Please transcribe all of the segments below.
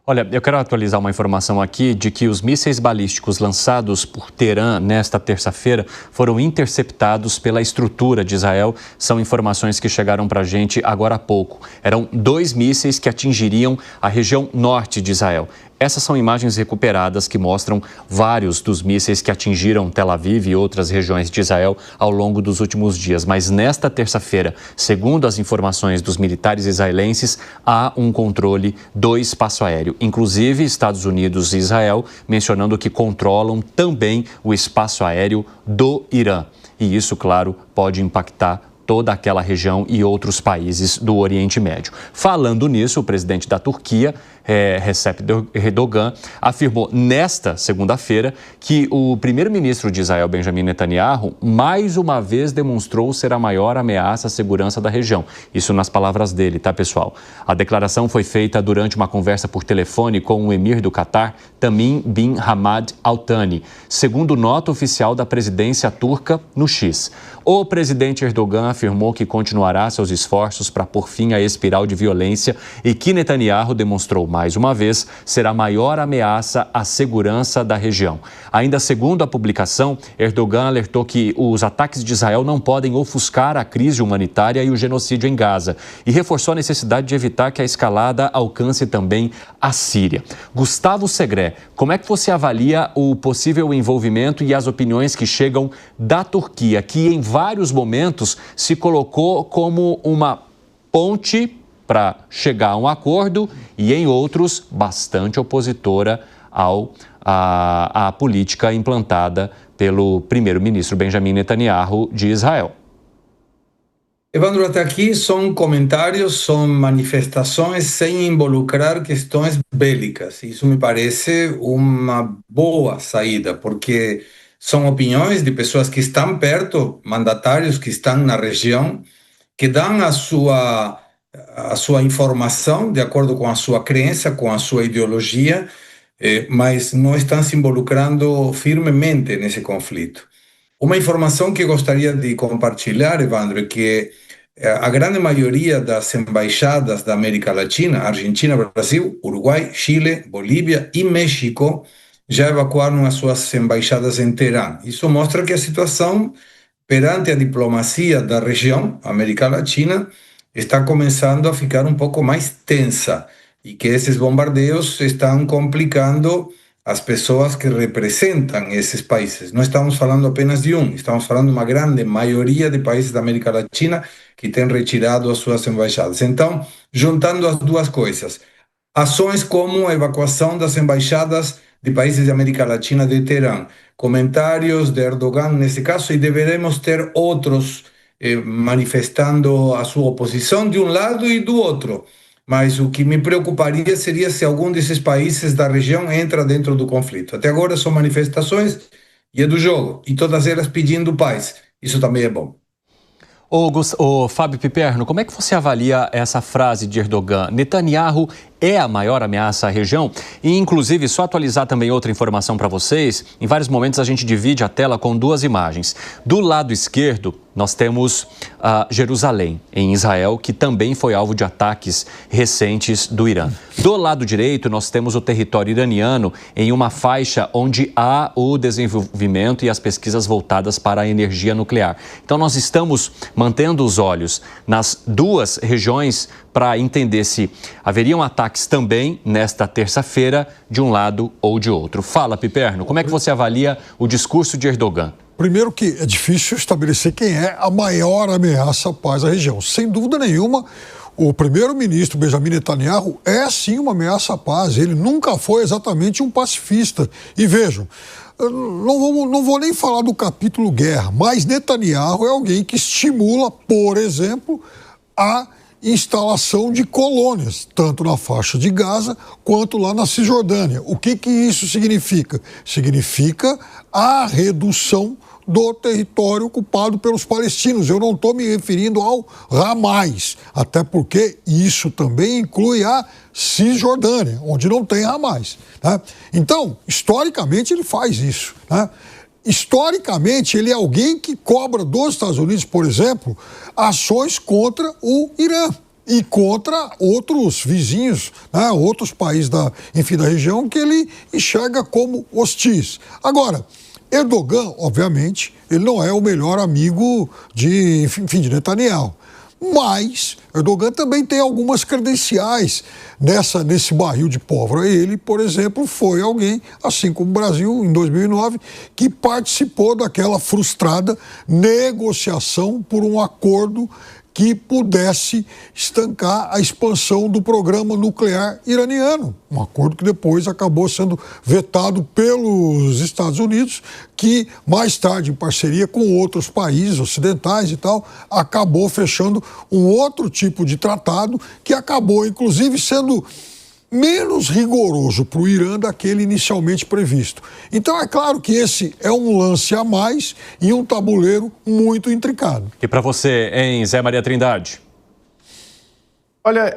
Olha, eu quero atualizar uma informação aqui de que os mísseis balísticos lançados por Teherã nesta terça-feira foram interceptados pela estrutura de Israel. São informações que chegaram para a gente agora há pouco. Eram 2 mísseis que atingiriam a região norte de Israel. Essas são imagens recuperadas que mostram vários dos mísseis que atingiram Tel Aviv e outras regiões de Israel ao longo dos últimos dias. Mas nesta terça-feira, segundo as informações dos militares israelenses, há um controle do espaço aéreo. Inclusive, Estados Unidos e Israel mencionando que controlam também o espaço aéreo do Irã. E isso, claro, pode impactar toda aquela região e outros países do Oriente Médio. Falando nisso, o presidente da Turquia, Recep Erdogan, afirmou nesta segunda-feira que o primeiro-ministro de Israel, Benjamin Netanyahu, mais uma vez demonstrou ser a maior ameaça à segurança da região. Isso nas palavras dele, tá, pessoal? A declaração foi feita durante uma conversa por telefone com o emir do Catar, Tamim bin Hamad Al Thani, segundo nota oficial da presidência turca no X. O presidente Erdogan afirmou que continuará seus esforços para pôr fim à espiral de violência e que Netanyahu demonstrou mais uma vez ser a maior ameaça à segurança da região. Ainda segundo a publicação, Erdogan alertou que os ataques de Israel não podem ofuscar a crise humanitária e o genocídio em Gaza e reforçou a necessidade de evitar que a escalada alcance também a Síria. Gustavo Segré, como é que você avalia o possível envolvimento e as opiniões que chegam da Turquia, que em vários momentos se colocou como uma ponte para chegar a um acordo e em outros bastante opositora à política implantada pelo primeiro-ministro Benjamin Netanyahu de Israel? Evandro, até aqui são comentários, são manifestações sem involucrar questões bélicas. Isso me parece uma boa saída, porque são opiniões de pessoas que estão perto, mandatários que estão na região, que dão a sua informação de acordo com a sua crença, com a sua ideologia, mas não estão se involucrando firmemente nesse conflito. Uma informação que gostaria de compartilhar, Evandro, é que a grande maioria das embaixadas da América Latina, Argentina, Brasil, Uruguai, Chile, Bolívia e México, já evacuaram as suas embaixadas em Teherã. Isso mostra que a situação perante a diplomacia da região, América Latina, está começando a ficar um pouco mais tensa e que esses bombardeios estão complicando as pessoas que representam esses países. Não estamos falando apenas de um, estamos falando de uma grande maioria de países da América Latina que têm retirado as suas embaixadas. Então, juntando as duas coisas, ações como a evacuação das embaixadas de países da América Latina de Teherã, comentários de Erdogan nesse caso, e deveremos ter outros manifestando a sua oposição de um lado e do outro. Mas o que me preocuparia seria se algum desses países da região entra dentro do conflito. Até agora são manifestações e é do jogo, e todas elas pedindo paz. Isso também é bom. Ô Fábio Piperno, como é que você avalia essa frase de Erdogan? Netanyahu é a maior ameaça à região? E, inclusive, só atualizar também outra informação para vocês. Em vários momentos a gente divide a tela com 2 imagens. Do lado esquerdo, nós temos Jerusalém, em Israel, que também foi alvo de ataques recentes do Irã. Do lado direito, nós temos o território iraniano em uma faixa onde há o desenvolvimento e as pesquisas voltadas para a energia nuclear. Então, nós estamos mantendo os olhos nas 2 regiões para entender se haveriam ataques também nesta terça-feira de um lado ou de outro. Fala, Piperno, como é que você avalia o discurso de Erdogan? Primeiro que é difícil estabelecer quem é a maior ameaça à paz da região. Sem dúvida nenhuma, o primeiro-ministro Benjamin Netanyahu é sim uma ameaça à paz. Ele nunca foi exatamente um pacifista. E vejam, não vou nem falar do capítulo guerra, mas Netanyahu é alguém que estimula, por exemplo, a instalação de colônias, tanto na faixa de Gaza quanto lá na Cisjordânia. O que isso significa? Significa a redução do território ocupado pelos palestinos. Eu não estou me referindo ao Hamas, até porque isso também inclui a Cisjordânia, onde não tem Hamas, né? Então, historicamente, ele faz isso, né? Historicamente, ele é alguém que cobra dos Estados Unidos, por exemplo, ações contra o Irã. e contra outros vizinhos, né, outros países da região que ele enxerga como hostis. Agora, Erdogan, obviamente, ele não é o melhor amigo de Netanyahu. Mas Erdogan também tem algumas credenciais nesse barril de pólvora. Ele, por exemplo, foi alguém, assim como o Brasil em 2009, que participou daquela frustrada negociação por um acordo que pudesse estancar a expansão do programa nuclear iraniano. Um acordo que depois acabou sendo vetado pelos Estados Unidos, que mais tarde, em parceria com outros países ocidentais e tal, acabou fechando um outro tipo de tratado que acabou, inclusive, sendo menos rigoroso para o Irã daquele inicialmente previsto. Então é claro que esse é um lance a mais e um tabuleiro muito intricado. E para você, hein, Zé Maria Trindade? Olha,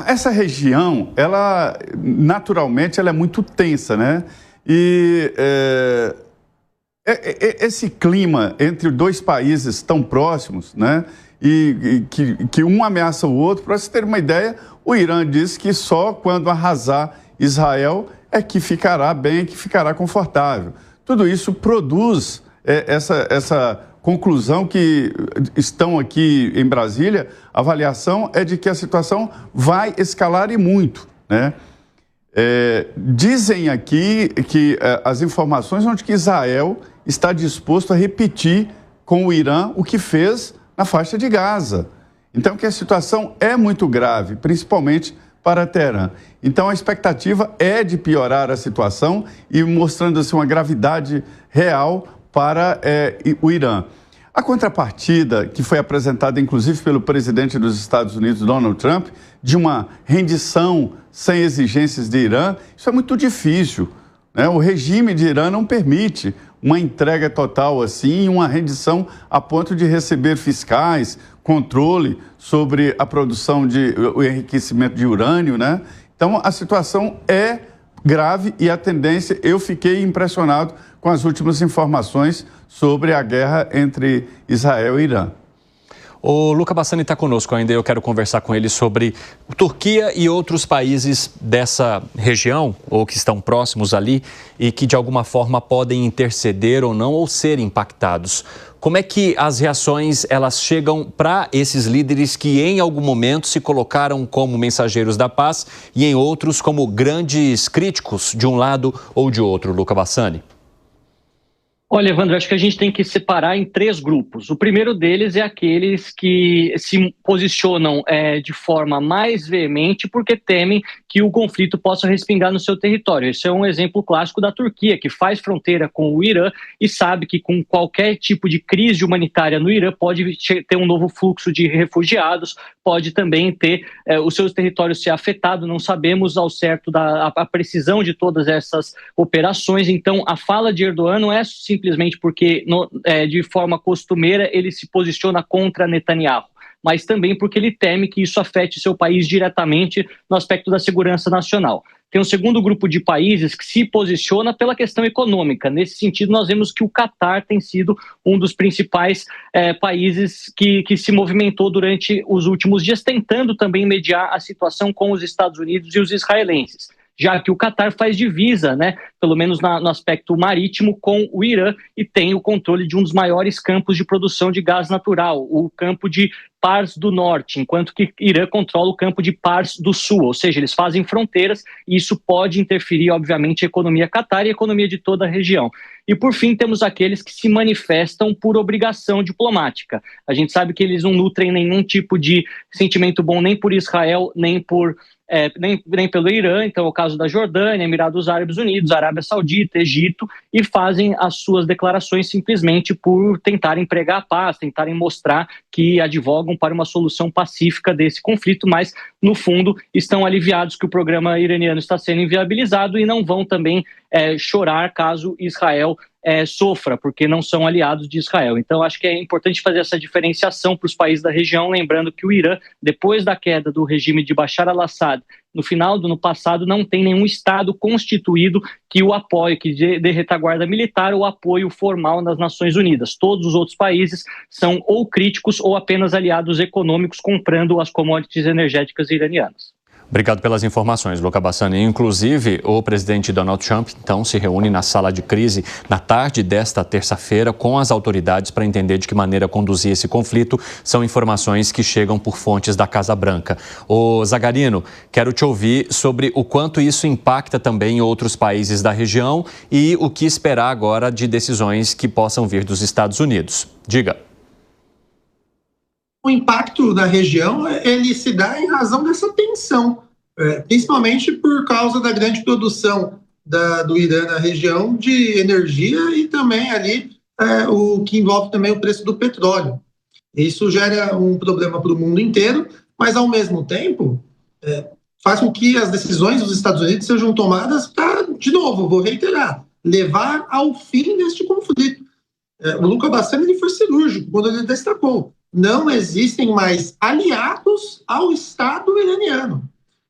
essa região, ela naturalmente ela é muito tensa, né? E esse clima entre dois países tão próximos, né? E que um ameaça o outro, para você ter uma ideia, o Irã diz que só quando arrasar Israel é que ficará bem, que ficará confortável. Tudo isso produz essa conclusão que estão aqui em Brasília, a avaliação é de que a situação vai escalar e muito, né? Dizem aqui que as informações são de que Israel está disposto a repetir com o Irã o que fez na faixa de Gaza. Então, que a situação é muito grave, principalmente para Teherã. Então, a expectativa é de piorar a situação e mostrando assim, uma gravidade real para o Irã. A contrapartida, que foi apresentada inclusive pelo presidente dos Estados Unidos, Donald Trump, de uma rendição sem exigências de Irã, isso é muito difícil, né? O regime de Irã não permite uma entrega total assim, uma rendição a ponto de receber fiscais, controle sobre a produção o enriquecimento de urânio, né? Então, a situação é grave e a tendência, eu fiquei impressionado com as últimas informações sobre a guerra entre Israel e Irã. O Luca Bassani está conosco ainda, eu quero conversar com ele sobre Turquia e outros países dessa região, ou que estão próximos ali, e que de alguma forma podem interceder ou não, ou ser impactados. Como é que as reações elas chegam para esses líderes que em algum momento se colocaram como mensageiros da paz e em outros como grandes críticos de um lado ou de outro, Luca Bassani? Olha, Evandro, acho que a gente tem que separar em 3 grupos. O primeiro deles é aqueles que se posicionam de forma mais veemente porque temem que o conflito possa respingar no seu território. Esse é um exemplo clássico da Turquia, que faz fronteira com o Irã e sabe que com qualquer tipo de crise humanitária no Irã pode ter um novo fluxo de refugiados, pode também ter os seus territórios ser afetados. Não sabemos ao certo a precisão de todas essas operações. Então, a fala de Erdogan não é simplesmente porque, de forma costumeira, ele se posiciona contra Netanyahu, mas também porque ele teme que isso afete seu país diretamente no aspecto da segurança nacional. Tem um segundo grupo de países que se posiciona pela questão econômica. Nesse sentido, nós vemos que o Catar tem sido um dos principais países que se movimentou durante os últimos dias, tentando também mediar a situação com os Estados Unidos e os israelenses, já que o Catar faz divisa, né, pelo menos no aspecto marítimo, com o Irã e tem o controle de um dos maiores campos de produção de gás natural, o campo de Pars do Norte, enquanto que Irã controla o campo de Pars do Sul, ou seja, eles fazem fronteiras e isso pode interferir, obviamente, a economia catar e a economia de toda a região. E, por fim, temos aqueles que se manifestam por obrigação diplomática. A gente sabe que eles não nutrem nenhum tipo de sentimento bom nem por Israel, nem pelo Irã. Então é o caso da Jordânia, Emirados Árabes Unidos, Arábia Saudita, Egito, e fazem as suas declarações simplesmente por tentarem pregar a paz, tentarem mostrar que advogam para uma solução pacífica desse conflito, mas no fundo estão aliviados que o programa iraniano está sendo inviabilizado e não vão também chorar caso Israel sofra, porque não são aliados de Israel. Então, acho que é importante fazer essa diferenciação para os países da região, lembrando que o Irã, depois da queda do regime de Bashar al-Assad, no final do ano passado, não tem nenhum Estado constituído que o apoie, que dê retaguarda militar ou apoio formal nas Nações Unidas. Todos os outros países são ou críticos ou apenas aliados econômicos comprando as commodities energéticas iranianas. Obrigado pelas informações, Luca Bassani. Inclusive, o presidente Donald Trump, então, se reúne na sala de crise na tarde desta terça-feira com as autoridades para entender de que maneira conduzir esse conflito. São informações que chegam por fontes da Casa Branca. Ô Zagarino, quero te ouvir sobre o quanto isso impacta também outros países da região e o que esperar agora de decisões que possam vir dos Estados Unidos. Diga. O impacto da região, ele se dá em razão dessa tensão, principalmente por causa da grande produção do Irã na região de energia e também ali o que envolve também o preço do petróleo. Isso gera um problema para o mundo inteiro, mas ao mesmo tempo faz com que as decisões dos Estados Unidos sejam tomadas para, de novo, vou reiterar, levar ao fim deste conflito. O Luca Bassani ele foi cirúrgico quando ele destacou: não existem mais aliados ao Estado iraniano.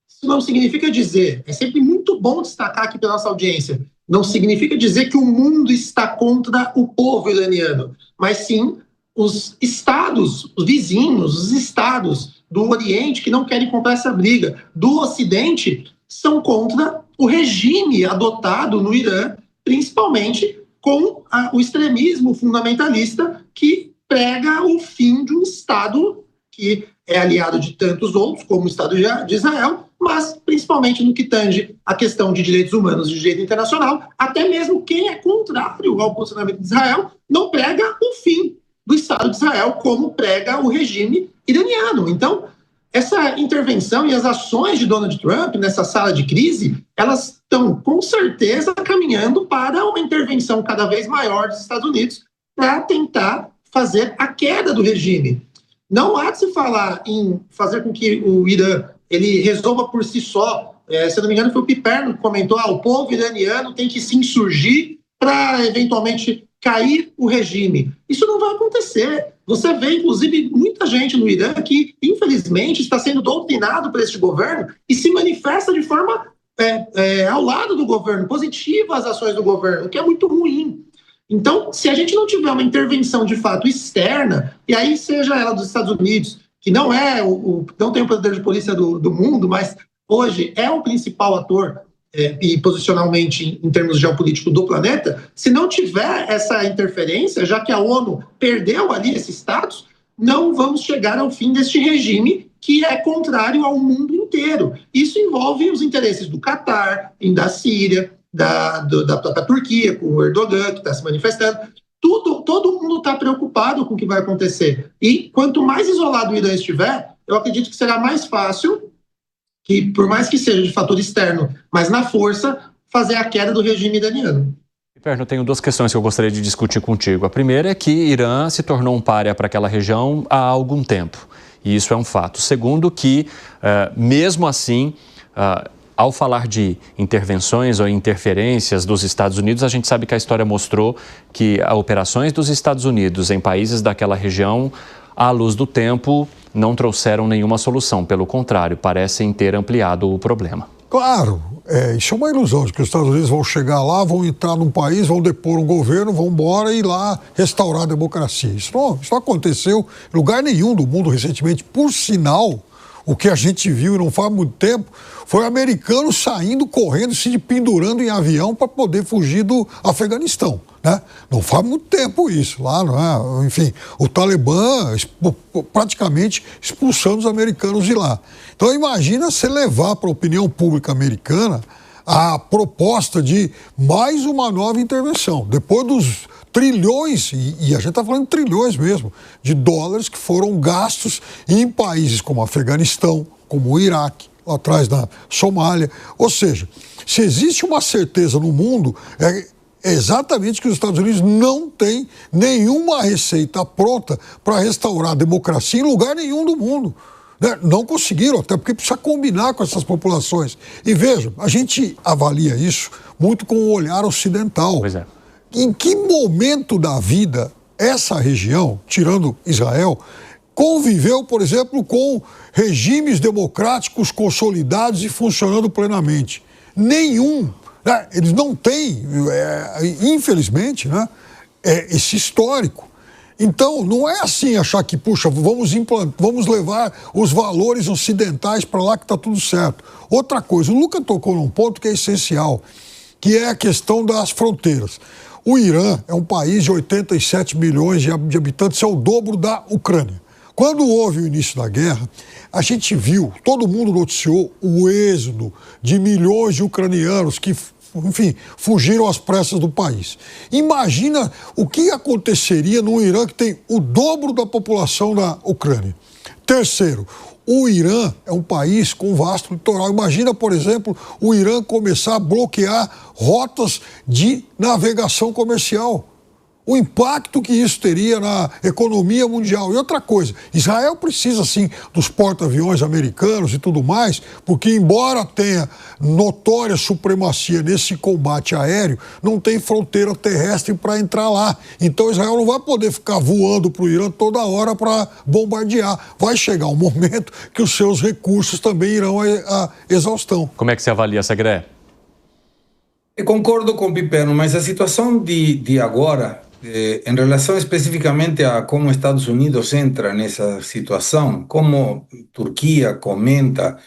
Isso não significa dizer, é sempre muito bom destacar aqui para a nossa audiência, não significa dizer que o mundo está contra o povo iraniano, mas sim os estados, os vizinhos, os estados do Oriente que não querem comprar essa briga, do Ocidente, são contra o regime adotado no Irã, principalmente com o extremismo fundamentalista que prega o fim de um Estado que é aliado de tantos outros, como o Estado de Israel, mas principalmente no que tange a questão de direitos humanos e direito internacional, até mesmo quem é contrário ao posicionamento de Israel não prega o fim do Estado de Israel, como prega o regime iraniano. Então, essa intervenção e as ações de Donald Trump nessa sala de crise, elas estão com certeza caminhando para uma intervenção cada vez maior dos Estados Unidos para tentar fazer a queda do regime. Não há de se falar em fazer com que o Irã ele resolva por si só. Se eu não me engano, foi o Piperno que comentou: o povo iraniano tem que se insurgir para eventualmente cair o regime. Isso não vai acontecer. Você vê, inclusive, muita gente no Irã que, infelizmente, está sendo doutrinado por este governo e se manifesta de forma ao lado do governo, positiva às ações do governo, o que é muito ruim. Então, se a gente não tiver uma intervenção de fato externa, e aí seja ela dos Estados Unidos, que não não tem o poder de polícia do mundo, mas hoje é o principal ator e posicionalmente em termos geopolíticos do planeta, se não tiver essa interferência, já que a ONU perdeu ali esse status, não vamos chegar ao fim deste regime que é contrário ao mundo inteiro. Isso envolve os interesses do Catar, da Síria, da Turquia, com o Erdogan, que está se manifestando. Todo mundo está preocupado com o que vai acontecer. E quanto mais isolado o Irã estiver, eu acredito que será mais fácil, que por mais que seja de fator externo, mas na força, fazer a queda do regime iraniano. Eu tenho duas questões que eu gostaria de discutir contigo. A primeira é que Irã se tornou um pária para aquela região há algum tempo. E isso é um fato. Segundo, que mesmo assim, ao falar de intervenções ou interferências dos Estados Unidos, a gente sabe que a história mostrou que as operações dos Estados Unidos em países daquela região, à luz do tempo, não trouxeram nenhuma solução. Pelo contrário, parecem ter ampliado o problema. Claro, isso é uma ilusão de que os Estados Unidos vão chegar lá, vão entrar num país, vão depor um governo, vão embora e lá restaurar a democracia. Isso não aconteceu em lugar nenhum do mundo recentemente. Por sinal, o que a gente viu e não faz muito tempo foi americano saindo, correndo, se pendurando em avião para poder fugir do Afeganistão, né? Não faz muito tempo isso lá, não é? Enfim, o Talibã praticamente expulsando os americanos de lá. Então imagina você levar para a opinião pública americana a proposta de mais uma nova intervenção, depois dos trilhões, e a gente está falando de trilhões mesmo, de dólares que foram gastos em países como Afeganistão, como o Iraque, lá atrás na Somália. Ou seja, se existe uma certeza no mundo, é exatamente que os Estados Unidos não têm nenhuma receita pronta para restaurar a democracia em lugar nenhum do mundo. Não conseguiram, até porque precisa combinar com essas populações. E veja, a gente avalia isso muito com o olhar ocidental. Pois é. em que momento da vida essa região, tirando Israel, conviveu, por exemplo, com regimes democráticos consolidados e funcionando plenamente? Nenhum. Né? Eles não têm, infelizmente, né, esse histórico. Então, não é assim achar que, puxa, vamos levar os valores ocidentais para lá que está tudo certo. Outra coisa, o Luca tocou num ponto que é essencial, que é a questão das fronteiras. O Irã é um país de 87 milhões de habitantes, é o dobro da Ucrânia. Quando houve o início da guerra, a gente viu, todo mundo noticiou o êxodo de milhões de ucranianos que, enfim, fugiram às pressas do país. Imagina o que aconteceria no Irã, que tem o dobro da população da Ucrânia. Terceiro, o Irã é um país com vasto litoral. Imagina, por exemplo, o Irã começar a bloquear rotas de navegação comercial. O impacto que isso teria na economia mundial. E outra coisa, Israel precisa, sim, dos porta-aviões americanos e tudo mais, porque, embora tenha notória supremacia nesse combate aéreo, não tem fronteira terrestre para entrar lá. Então, Israel não vai poder ficar voando para o Irã toda hora para bombardear. Vai chegar um momento que os seus recursos também irão à exaustão. Como é que você avalia, Segré? Eu concordo com o Piperno, mas a situação de agora, em relação especificamente a como Estados Unidos entra nessa situação, como Turquia comenta,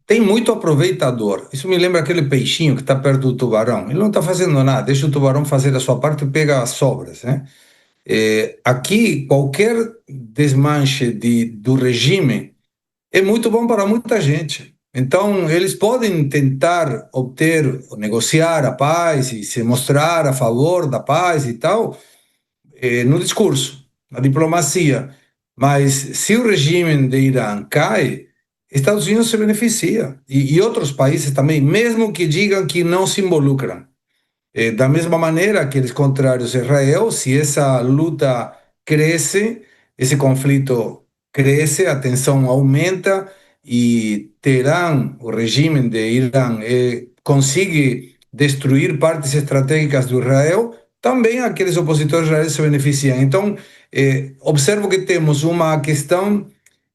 tem muito aproveitador. Isso me lembra aquele peixinho que está perto do tubarão. Ele não está fazendo nada, deixa o tubarão fazer a sua parte e pega as sobras, né? Aqui, qualquer desmanche do regime é muito bom para muita gente. Então, eles podem tentar obter, negociar a paz e se mostrar a favor da paz e tal, no discurso, na diplomacia. Mas se o regime de Irã cai, Estados Unidos se beneficia. E outros países também, mesmo que digam que não se involucram. Da mesma maneira que eles contrários a Israel, se essa luta cresce, esse conflito cresce, a tensão aumenta, e Teherã, o regime de Irã, consegue destruir partes estratégicas do Israel, também aqueles opositores israelenses se beneficiam. Então, observo que temos uma questão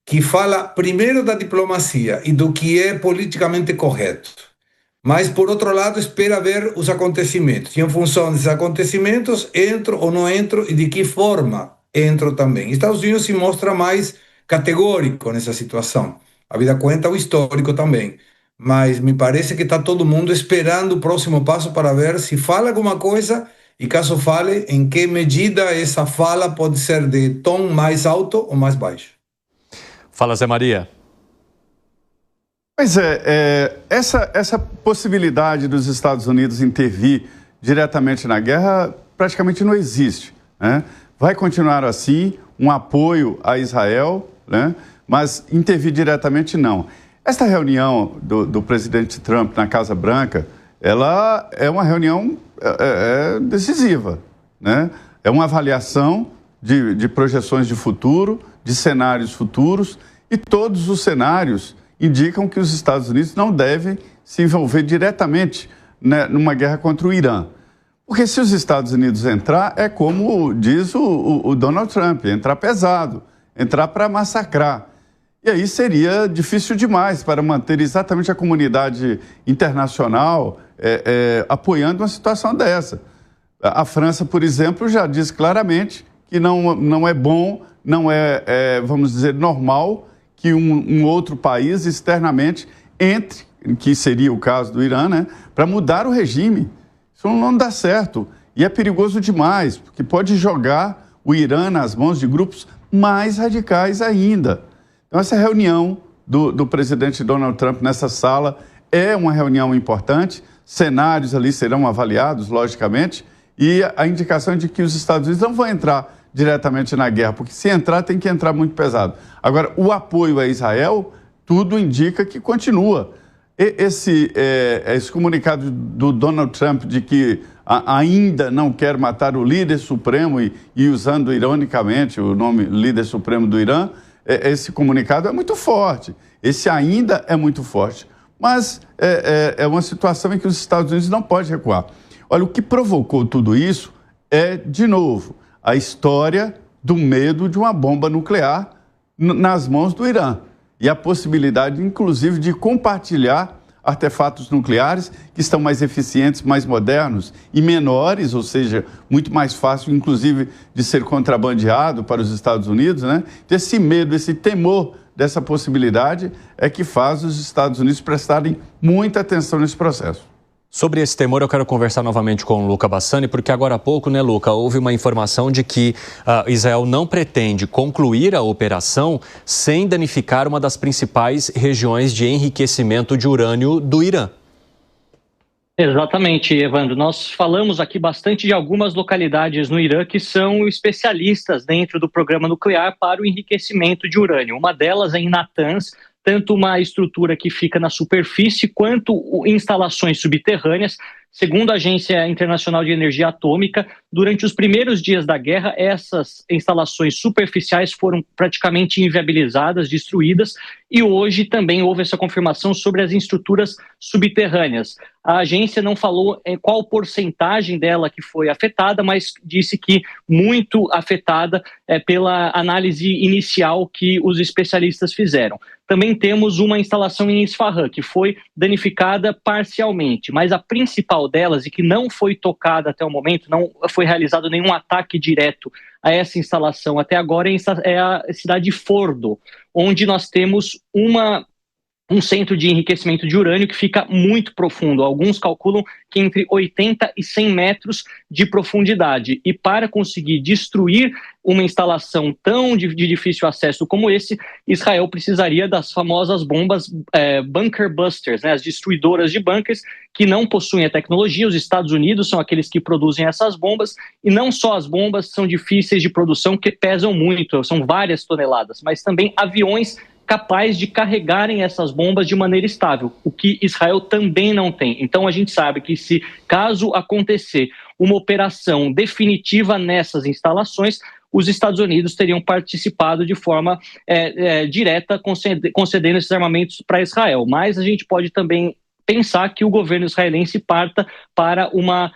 que fala primeiro da diplomacia e do que é politicamente correto. Mas, por outro lado, espera ver os acontecimentos. E, em função desses acontecimentos, entro ou não entro e de que forma entro também. Estados Unidos se mostra mais categórico nessa situação. A vida conta o histórico também. Mas me parece que está todo mundo esperando o próximo passo para ver se fala alguma coisa e, caso fale, em que medida essa fala pode ser de tom mais alto ou mais baixo. Fala, Zé Maria. Pois essa possibilidade dos Estados Unidos intervir diretamente na guerra praticamente não existe, né? Vai continuar assim, um apoio a Israel, né? Mas intervir diretamente não. Esta reunião do presidente Trump na Casa Branca, ela é uma reunião decisiva, né? É uma avaliação de projeções de futuro, de cenários futuros, e todos os cenários indicam que os Estados Unidos não devem se envolver diretamente, né, numa guerra contra o Irã. Porque se os Estados Unidos entrar, é como diz o Donald Trump, entrar pesado, entrar para massacrar. E aí seria difícil demais para manter exatamente a comunidade internacional apoiando uma situação dessa. A França, por exemplo, já diz claramente que não é bom, não é, vamos dizer, normal que um outro país externamente entre, que seria o caso do Irã, né, para mudar o regime. Isso não dá certo. E é perigoso demais, porque pode jogar o Irã nas mãos de grupos mais radicais ainda. Então, essa reunião do presidente Donald Trump nessa sala é uma reunião importante, cenários ali serão avaliados, logicamente, e a indicação é de que os Estados Unidos não vão entrar diretamente na guerra, porque se entrar, tem que entrar muito pesado. Agora, o apoio a Israel, tudo indica que continua. Esse comunicado do Donald Trump de que ainda não quer matar o líder supremo e usando ironicamente o nome líder supremo do Irã, esse comunicado é muito forte. Esse ainda é muito forte. Mas é uma situação em que os Estados Unidos não podem recuar. Olha, o que provocou tudo isso é, de novo, a história do medo de uma bomba nuclear nas mãos do Irã e a possibilidade, inclusive, de compartilhar artefatos nucleares que estão mais eficientes, mais modernos e menores, ou seja, muito mais fácil, inclusive, de ser contrabandeado para os Estados Unidos, né? Então, esse medo, esse temor dessa possibilidade é que faz os Estados Unidos prestarem muita atenção nesse processo. Sobre esse temor, eu quero conversar novamente com o Luca Bassani, porque agora há pouco, né, Luca, houve uma informação de que Israel não pretende concluir a operação sem danificar uma das principais regiões de enriquecimento de urânio do Irã. Exatamente, Evandro. Nós falamos aqui bastante de algumas localidades no Irã que são especialistas dentro do programa nuclear para o enriquecimento de urânio. Uma delas é em Natanz, tanto uma estrutura que fica na superfície quanto instalações subterrâneas. Segundo a Agência Internacional de Energia Atômica, durante os primeiros dias da guerra, essas instalações superficiais foram praticamente inviabilizadas, destruídas, e hoje também houve essa confirmação sobre as estruturas subterrâneas. A agência não falou qual porcentagem dela que foi afetada, mas disse que muito afetada pela análise inicial que os especialistas fizeram. Também temos uma instalação em Isfahan, que foi danificada parcialmente, mas a principal delas, e que não foi tocada até o momento, não foi realizado nenhum ataque direto a essa instalação até agora, é a cidade de Fordo, onde nós temos um centro de enriquecimento de urânio que fica muito profundo. Alguns calculam que entre 80 e 100 metros de profundidade. E para conseguir destruir uma instalação tão de difícil acesso como esse, Israel precisaria das famosas bombas bunker busters, né, as destruidoras de bunkers, que não possuem a tecnologia. Os Estados Unidos são aqueles que produzem essas bombas, e não só as bombas são difíceis de produção, que pesam muito, são várias toneladas, mas também aviões capazes de carregarem essas bombas de maneira estável, o que Israel também não tem. Então a gente sabe que se caso acontecer uma operação definitiva nessas instalações, os Estados Unidos teriam participado de forma direta, concedendo esses armamentos para Israel. Mas a gente pode também pensar que o governo israelense parta para uma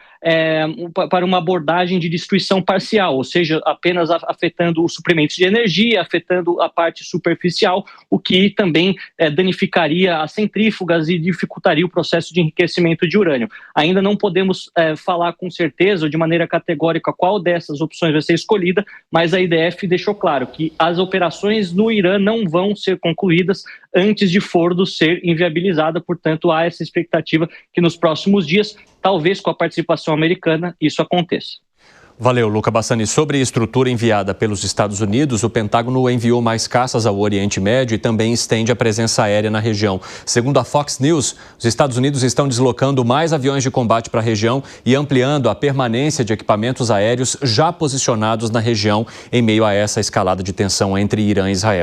abordagem de destruição parcial, ou seja, apenas afetando os suprimentos de energia, afetando a parte superficial, o que também danificaria as centrífugas e dificultaria o processo de enriquecimento de urânio. Ainda não podemos falar com certeza ou de maneira categórica qual dessas opções vai ser escolhida, mas a IDF deixou claro que as operações no Irã não vão ser concluídas antes de Fordo ser inviabilizada. Portanto, há essa expectativa que nos próximos dias, talvez com a participação americana, isso aconteça. Valeu, Luca Bassani. Sobre a estrutura enviada pelos Estados Unidos, o Pentágono enviou mais caças ao Oriente Médio e também estende a presença aérea na região. Segundo a Fox News, os Estados Unidos estão deslocando mais aviões de combate para a região e ampliando a permanência de equipamentos aéreos já posicionados na região em meio a essa escalada de tensão entre Irã e Israel.